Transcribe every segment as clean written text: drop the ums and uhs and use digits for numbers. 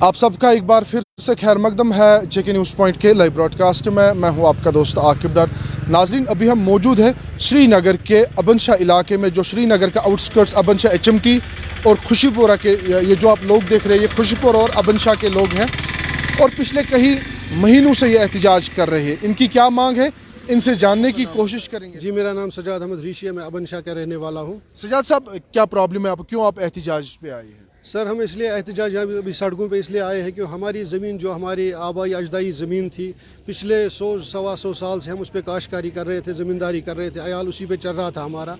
आप सबका एक बार फिर से खैर मकदम है जेके न्यूज़ पॉइंट के लाइव ब्रॉडकास्ट में। मैं हूं आपका दोस्त आकिब डर। नाजरीन, अभी हम मौजूद हैं श्रीनगर के अबन शाह इलाके में, जो श्रीनगर का आउटस्कर्ट्स अबन शाह HMT और खुशीपुरा के, ये जो आप लोग देख रहे हैं, ये खुशीपुरा और अबन शाह के लोग हैं और पिछले कई महीनों से ये एहतजाज कर रहे हैं। इनकी क्या मांग है, इनसे जानने की कोशिश करेंगे। जी, मेरा नाम सजाद अहमद रीशी है, मैं अबन शाह का रहने वाला हूँ। सजाद साहब, क्या प्रॉब्लम है, क्यों आप एहतजाज पे आए हैं? सर, हम इसलिए एहतजाज अभी सड़कों पे इसलिए आए हैं कि हमारी ज़मीन, जो हमारी आबाई अजदाई ज़मीन थी, पिछले 100-125 साल से हम उस पर काश्तकारी कर रहे थे, ज़मींदारी कर रहे थे, अयाल उसी पे चल रहा था हमारा।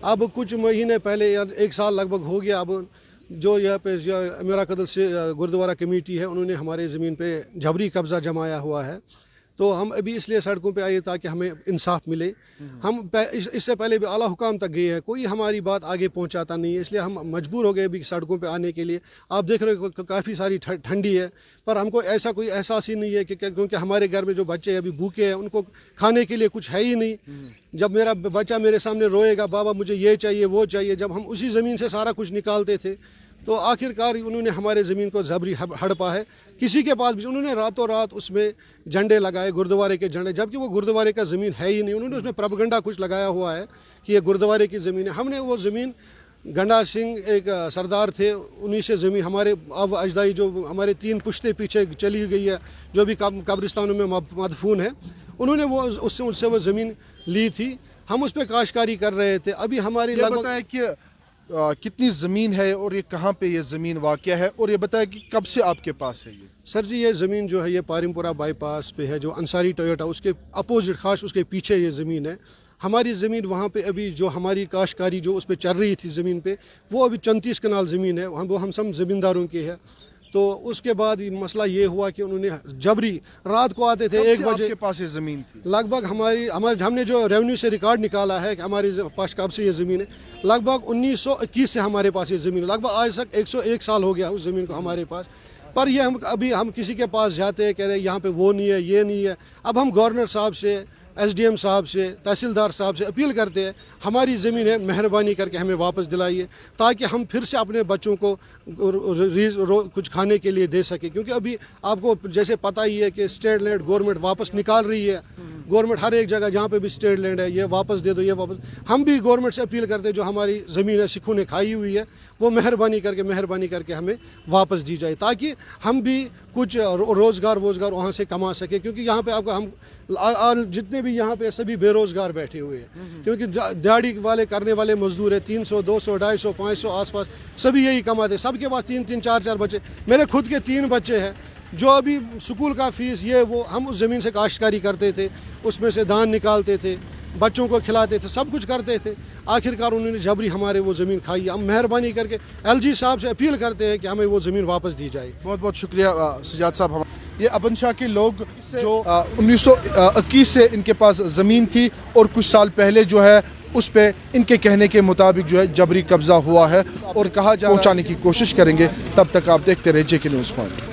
अब कुछ महीने पहले या 1 साल लगभग हो गया, अब जो यहाँ पे अमीरा कदल से गुरुद्वारा कमेटी है, उन्होंने हमारे ज़मीन पे जबरी कब्ज़ा जमाया हुआ है। तो हम अभी इसलिए सड़कों पे आए ताकि हमें इंसाफ मिले। हम इससे पहले भी आला हुकाम तक गए हैं, कोई हमारी बात आगे पहुंचाता नहीं है, इसलिए हम मजबूर हो गए अभी सड़कों पे आने के लिए। आप देख रहे हो काफ़ी सारी ठंडी है, पर हमको ऐसा कोई एहसास ही नहीं है कि क्योंकि हमारे घर में जो बच्चे अभी भूखे हैं, उनको खाने के लिए कुछ है ही नहीं। जब मेरा बच्चा मेरे सामने रोएगा, बाबा मुझे ये चाहिए वो चाहिए, जब हम उसी ज़मीन से सारा कुछ निकालते थे, तो आखिरकार उन्होंने हमारे ज़मीन को जबरी हड़पा है। किसी के पास भी उन्होंने रातों रात उसमें झंडे लगाए, गुरुद्वारे के झंडे, जबकि वो गुरुद्वारे का ज़मीन है ही नहीं। उन्होंने उसमें प्रोपेगेंडा कुछ लगाया हुआ है कि ये गुरुद्वारे की ज़मीन है। हमने वो ज़मीन, गंडा सिंह एक सरदार थे, उन्हीं से ज़मीन हमारे अब अजदाई, जो हमारे 3 पुश्ते पीछे चली गई है, जो भी कब्रिस्तानों में मदफून है, उन्होंने वो उससे वो ज़मीन ली थी। हम उस पर काश्तकारी कर रहे थे। अभी हमारी लगभग कितनी ज़मीन है और ये कहाँ पे ये ज़मीन वाक़या है, और ये बताया कि कब से आपके पास है ये? सर जी, ये ज़मीन जो है ये पारिमपुरा बाईपास पे है, जो अंसारी टोयोटा, उसके अपोजिट, खास उसके पीछे ये ज़मीन है। हमारी ज़मीन वहाँ पे अभी जो हमारी काश्तकारी जो उस पर चल रही थी ज़मीन पे, वो अभी 34 कनाल ज़मीन है, वो हम सब ज़मींदारों की है। तो उसके बाद मसला ये हुआ कि उन्होंने जबरी, रात को आते थे 1 बजे। आपके पास ये ज़मीन थी? लगभग हमने जो रेवेन्यू से रिकॉर्ड निकाला है कि हमारे पास कब से ये ज़मीन है, लगभग 1921 से हमारे पास ये ज़मीन है। लगभग आज तक 101 साल हो गया उस ज़मीन को हमारे पास। पर ये हम किसी के पास जाते हैं, कह रहे हैं यहाँ पे वो नहीं है, ये नहीं है। अब हम गवर्नर साहब से, SDM साहब से, तहसीलदार साहब से अपील करते हैं, हमारी ज़मीन है, मेहरबानी करके हमें वापस दिलाइए, ताकि हम फिर से अपने बच्चों को कुछ खाने के लिए दे सकें। क्योंकि अभी आपको जैसे पता ही है कि स्टेट लैंड गवर्नमेंट वापस निकाल रही है। गवर्नमेंट हर एक जगह जहाँ पे भी स्टेट लैंड है, ये वापस दे दो, ये वापस। हम भी गवर्नमेंट से अपील करते हैं, जो हमारी ज़मीन है, सिखों ने खाई हुई है, वो मेहरबानी करके हमें वापस दी जाए, ताकि हम भी कुछ रोज़गार वहाँ से कमा सके। क्योंकि यहाँ पे आपको हम जितने भी यहाँ पे सभी बेरोज़गार बैठे हुए हैं, क्योंकि दिहाड़ी वाले करने वाले मजदूर है, 300, 200, 250, 500 आसपास सभी यही कमाते। सबके पास 3-3, 4-4 बच्चे। मेरे खुद के 3 बच्चे हैं, जो अभी स्कूल का फ़ीस ये वो, हम उस ज़मीन से काश्तकारी करते थे, उसमें से धान निकालते थे, बच्चों को खिलाते थे, सब कुछ करते थे। आखिरकार उन्होंने जबरी हमारे वो ज़मीन खाई। हम मेहरबानी करके LG साहब से अपील करते हैं कि हमें वो ज़मीन वापस दी जाए। बहुत बहुत शुक्रिया सजाद साहब। ये अबन शाह के लोग जो 1921 से इनके पास ज़मीन थी, और कुछ साल पहले जो है उस पे इनके कहने के मुताबिक जो है जबरी कब्ज़ा हुआ है, और कहा जा पहुँचाने की कोशिश करेंगे। तब तक आप देखते रहे जेके न्यूज़ पॉइंट।